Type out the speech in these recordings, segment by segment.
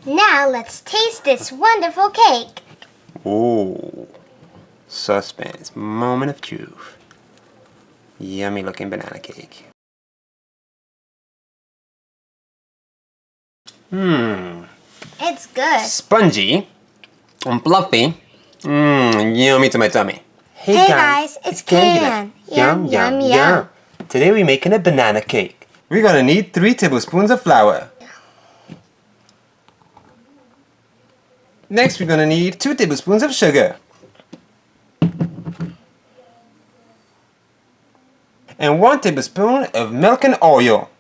Now let's taste this wonderful cake. Ooh, suspense, moment of truth. Yummy looking banana cake. It's good. Spongy and fluffy. Yummy to my tummy. Hey guys, it's Can. Yum, yum, yum. Today we're making a banana cake. We're gonna need 3 tablespoons of flour. Next we're gonna need 2 tablespoons of sugar. And 1 tablespoon of milk and oil.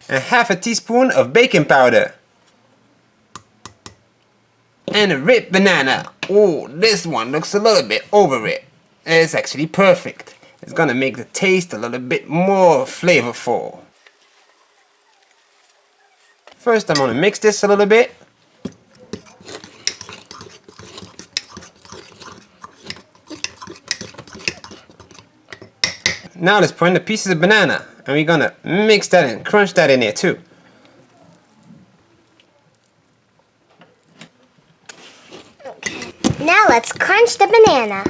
And half a teaspoon of baking powder. And a ripe banana. Oh, this one looks a little bit over it. It's actually perfect. It's gonna make the taste a little bit more flavorful. First I'm gonna mix this a little bit. Now let's put in the pieces of banana, and we're gonna mix that and crunch that in there too. Now let's crunch the banana.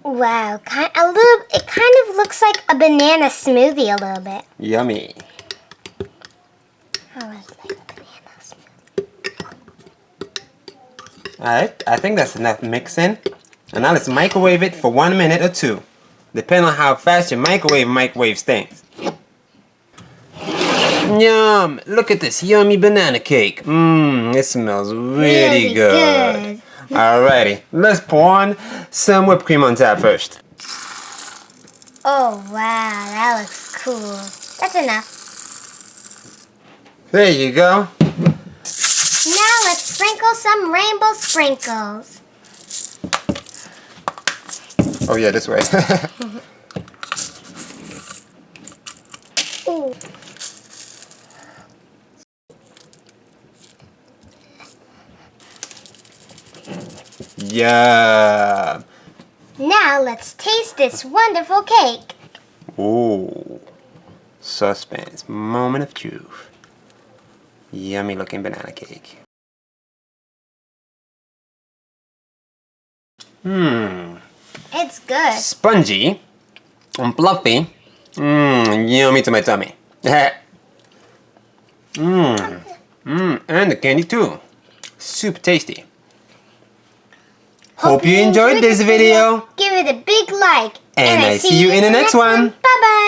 Wow, it kind of looks like a banana smoothie a little bit. Yummy. Oh, it's like a banana smoothie. Alright, I think that's enough mixing. And now let's microwave it for 1 minute or 2. Depending on how fast your microwave things. Yum! Look at this yummy banana cake. It smells really good. Alrighty, let's pour on some whipped cream on top first. Oh wow, that looks cool. That's enough. There you go. Now let's sprinkle some rainbow sprinkles. Oh yeah, this way. Ooh. Yum. Now let's taste this wonderful cake. Ooh, suspense, moment of truth. Yummy looking banana cake. It's good. Spongy and fluffy. Yummy to my tummy. And the candy too. Super tasty. Hope you enjoyed this video. Give it a big like. And I see you in the next one. Bye bye.